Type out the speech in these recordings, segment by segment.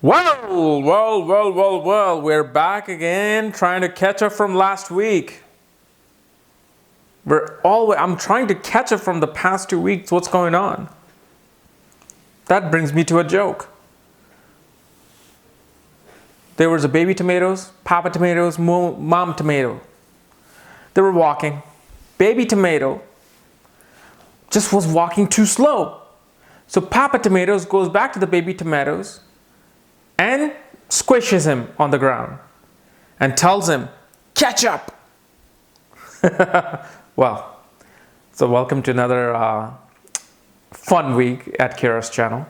Well, we're back again trying to catch up from last week. I'm trying to catch up from the past 2 weeks. What's going on? That brings me to a joke. There was a baby tomatoes, papa tomatoes, mom tomato. They were walking. Baby tomato just was walking too slow. So papa tomatoes goes back to the baby tomatoes and squishes him on the ground and tells him, catch up. Well, so welcome to another fun week at KRSchannel.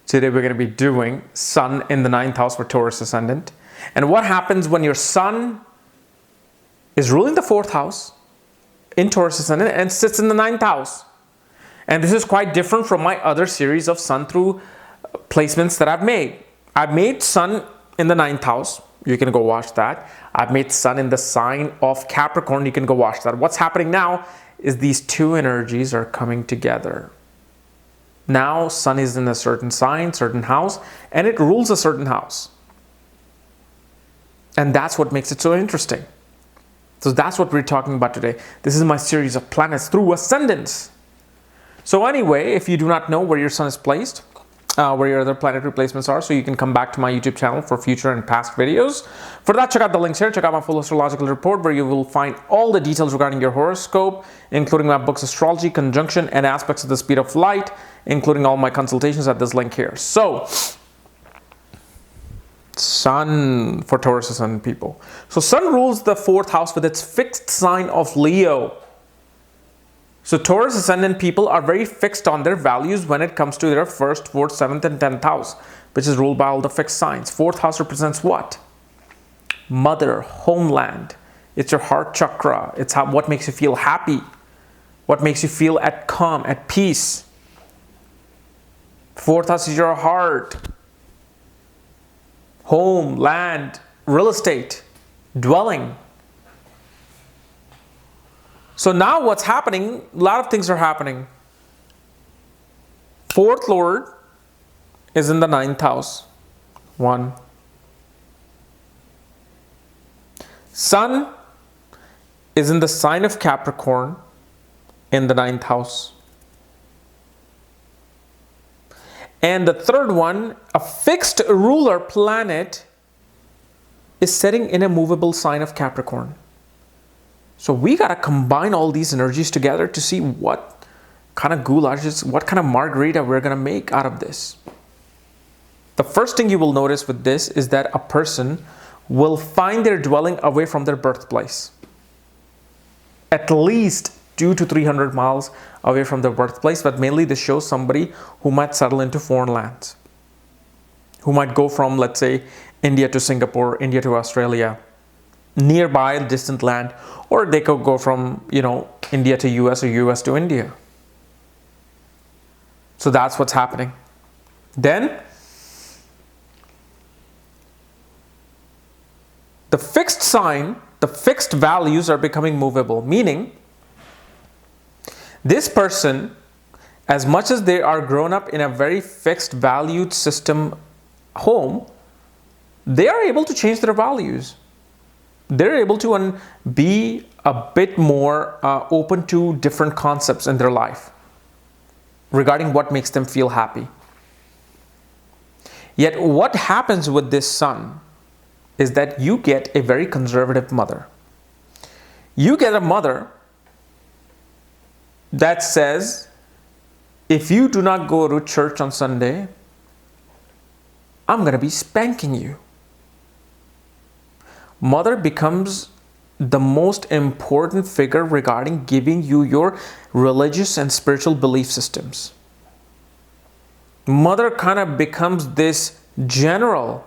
Today we're going to be doing Sun in the 9th house for Taurus ascendant. And what happens when your Sun is ruling the 4th house in Taurus ascendant and sits in the 9th house. And this is quite different from my other series of Sun through placements that I've made. I've made Sun in the 9th house. You can go watch that. I've made Sun in the sign of Capricorn. You can go watch that. What's happening now is these two energies are coming together. Now Sun is in a certain sign, certain house, and it rules a certain house. And that's what makes it so interesting. So that's what we're talking about today. This is my series of planets through ascendants. So anyway, if you do not know where your Sun is placed, where your other planetary placements are, so you can come back to my YouTube channel for future and past videos. For that, check out the links here. Check out my full astrological report where you will find all the details regarding your horoscope, including my books Astrology, Conjunction, and Aspects of the Speed of Light, including all my consultations at this link here. So, Sun for Taurus ascendant people. So Sun rules the 4th house with its fixed sign of Leo. So Taurus ascendant people are very fixed on their values when it comes to their 1st, 4th, 7th, and 10th house, which is ruled by all the fixed signs. 4th house represents what? Mother, homeland. It's your heart chakra. It's what makes you feel happy. What makes you feel at calm, at peace. 4th house is your heart. Home, land, real estate, dwelling. So now what's happening, a lot of things are happening. 4th Lord is in the 9th house. 1. Sun is in the sign of Capricorn in the 9th house. And the third one, a fixed ruler planet, is sitting in a movable sign of Capricorn. So we got to combine all these energies together to see what kind of goulash, what kind of margarita we're going to make out of this. The first thing you will notice with this is that a person will find their dwelling away from their birthplace. At least 200 to 300 miles away from their birthplace, but mainly this shows somebody who might settle into foreign lands. Who might go from, let's say, India to Singapore, India to Australia, nearby distant land, or they could go from, India to US or US to India. So that's what's happening. Then the fixed sign, the fixed values are becoming movable, meaning this person, as much as they are grown up in a very fixed valued system home, they are able to change their values. They're able to be a bit more open to different concepts in their life regarding what makes them feel happy. Yet what happens with this Sun is that you get a very conservative mother. You get a mother that says, if you do not go to church on Sunday, I'm going to be spanking you. Mother becomes the most important figure regarding giving you your religious and spiritual belief systems. Mother kind of becomes this general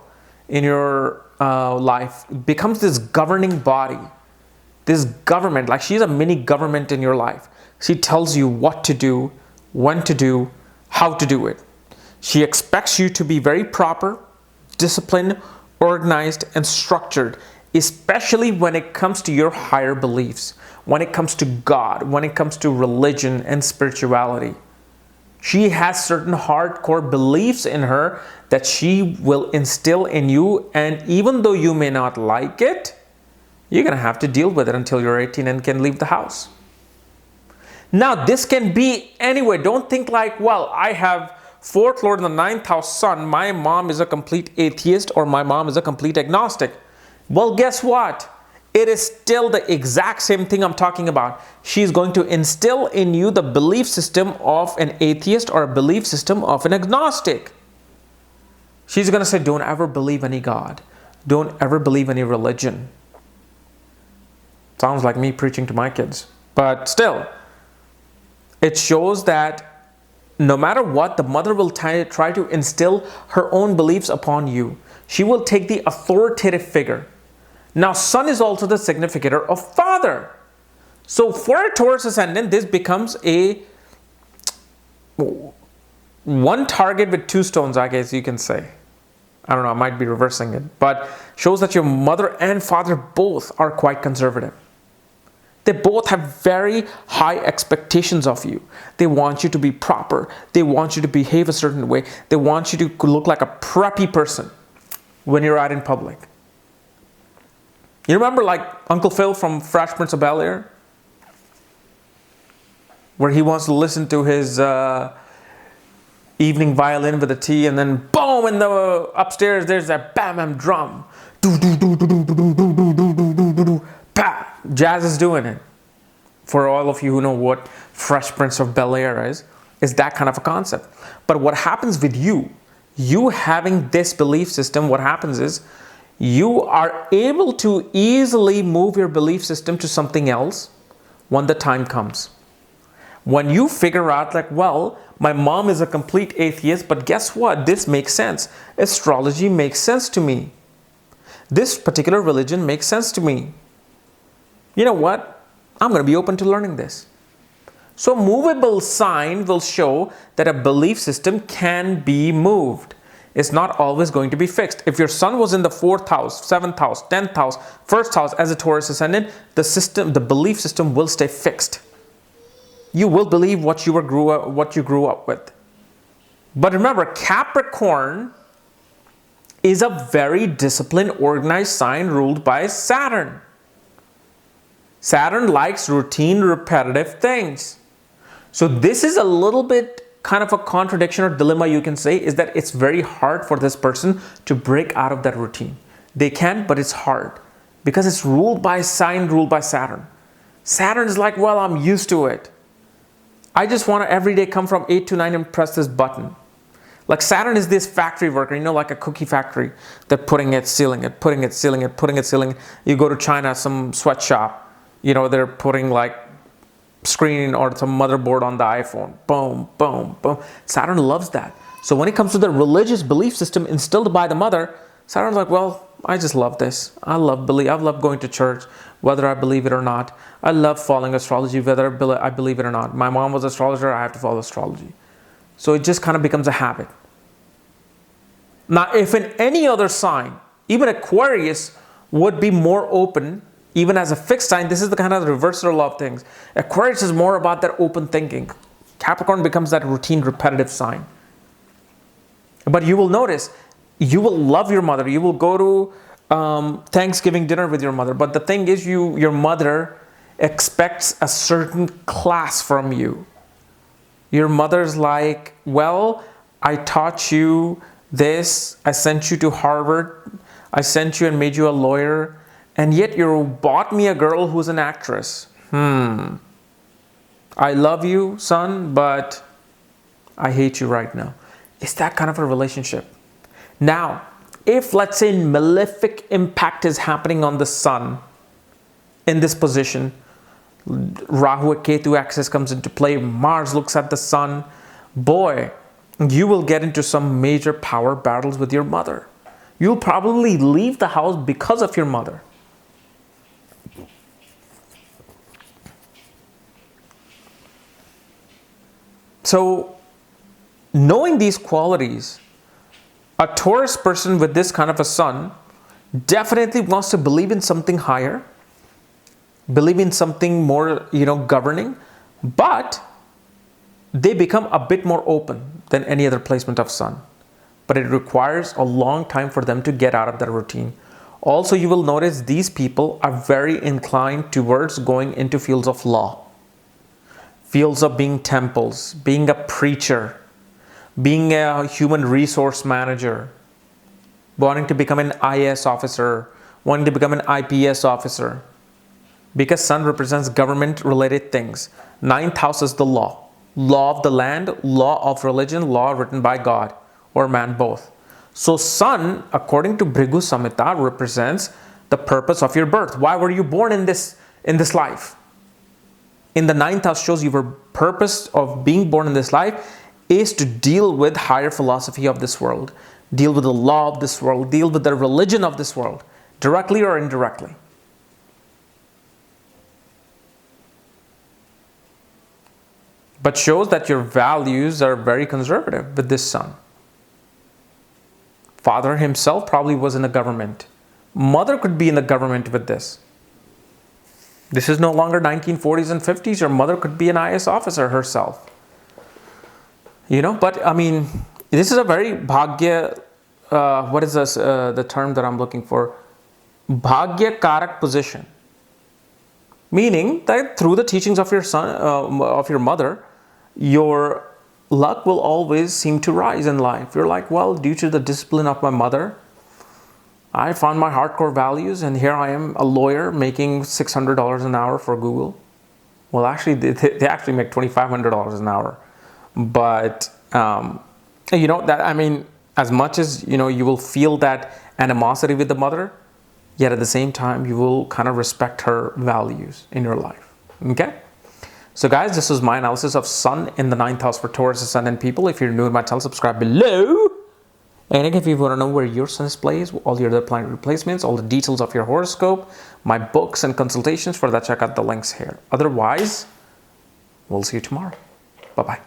in your life, becomes this governing body, this government, like she's a mini government in your life. She tells you what to do, when to do, how to do it. She expects you to be very proper, disciplined, organized, and structured, especially when it comes to your higher beliefs, when it comes to God, when it comes to religion and spirituality. She has certain hardcore beliefs in her that she will instill in you, and even though you may not like it, you're going to have to deal with it until you're 18 and can leave the house. Now, this can be anywhere. Don't think like, well, I have 4th Lord in the 9th house sun. My mom is a complete atheist or my mom is a complete agnostic. Well, guess what? It is still the exact same thing I'm talking about. She's going to instill in you the belief system of an atheist or a belief system of an agnostic. She's going to say, don't ever believe any God. Don't ever believe any religion. Sounds like me preaching to my kids. But still, it shows that no matter what, the mother will try to instill her own beliefs upon you. She will take the authoritative figure. Now, sun is also the significator of father. So for a Taurus ascendant, this becomes a one target with 2 stones, I guess you can say. I don't know, I might be reversing it, but shows that your mother and father both are quite conservative. They both have very high expectations of you. They want you to be proper. They want you to behave a certain way. They want you to look like a preppy person when you're out in public. You remember like Uncle Phil from Fresh Prince of Bel-Air? Where he wants to listen to his evening violin with a tea, and then boom, in the upstairs there's that bam bam drum. Do do do do do do do do do do do do do. Jazz is doing it. For all of you who know what Fresh Prince of Bel-Air is that kind of a concept. But what happens with you having this belief system, what happens is you are able to easily move your belief system to something else when the time comes. When you figure out like, well, my mom is a complete atheist, but guess what? This makes sense. Astrology makes sense to me. This particular religion makes sense to me. You know what? I'm going to be open to learning this. So movable sign will show that a belief system can be moved. It's not always going to be fixed. If your sun was in the 4th house, 7th house, 10th house, 1st house as a Taurus ascendant, the belief system will stay fixed. You will believe what you grew up with. But remember, Capricorn is a very disciplined, organized sign ruled by Saturn. Saturn likes routine, repetitive things. So this is a little bit kind of a contradiction or dilemma, you can say, is that it's very hard for this person to break out of that routine. They can, but it's hard because it's ruled by sign, ruled by Saturn. Saturn is like, well, I'm used to it. I just want to every day come from 8 to 9 and press this button. Like Saturn is this factory worker, you know, like a cookie factory. They're putting it, sealing it, putting it, sealing it, putting it, sealing it. You go to China, some sweatshop, you know, they're putting like screen or some motherboard on the iPhone. Boom, boom, boom. Saturn loves that. So when it comes to the religious belief system instilled by the mother, Saturn's like, well, I just love this. I love going to church, whether I believe it or not. I love following astrology, whether I believe it or not. My mom was an astrologer, I have to follow astrology. So it just kind of becomes a habit. Now, if in any other sign, even Aquarius would be more open, even as a fixed sign, this is the kind of reversal of things. Aquarius is more about that open thinking. Capricorn becomes that routine, repetitive sign. But you will notice, you will love your mother. You will go to Thanksgiving dinner with your mother. But the thing is, your mother expects a certain class from you. Your mother's like, well, I taught you this. I sent you to Harvard. I sent you and made you a lawyer. And yet you bought me a girl who's an actress. I love you, son, but I hate you right now. It's that kind of a relationship. Now, if let's say malefic impact is happening on the sun in this position, Rahu Ketu axis comes into play, Mars looks at the sun, boy, you will get into some major power battles with your mother. You'll probably leave the house because of your mother. So, knowing these qualities, a Taurus person with this kind of a sun definitely wants to believe in something higher, believe in something more, governing, but they become a bit more open than any other placement of sun. But it requires a long time for them to get out of their routine. Also, you will notice these people are very inclined towards going into fields of law, fields of being temples, being a preacher, being a human resource manager, wanting to become an IAS officer, wanting to become an IPS officer. Because sun represents government related things. 9th house is the law. Law of the land, law of religion, law written by God or man, both. So sun, according to Bhrigu Samhita, represents the purpose of your birth. Why were you born in this life? In the 9th house shows your purpose of being born in this life is to deal with higher philosophy of this world, deal with the law of this world, deal with the religion of this world, directly or indirectly. But shows that your values are very conservative with this sun. Father himself probably was in the government. Mother could be in the government with this. This is no longer 1940s and 50s. Your mother could be an IS officer herself. But I mean, this is a very bhagya, what is this, the term that I'm looking for? Bhagya karak position. Meaning that through the teachings of your son, of your mother, your luck will always seem to rise in life. You're like, well, due to the discipline of my mother, I found my hardcore values, and here I am, a lawyer making $600 an hour for Google. Well, actually, they actually make $2,500 an hour. But, as much as, you will feel that animosity with the mother, yet at the same time, you will kind of respect her values in your life. Okay? So guys, this was my analysis of sun in the 9th house for Taurus ascendant people. If you're new to my channel, subscribe below. And if you want to know where your sun is placed, all your other planetary placements, all the details of your horoscope, my books and consultations, for that, check out the links here. Otherwise, we'll see you tomorrow. Bye-bye.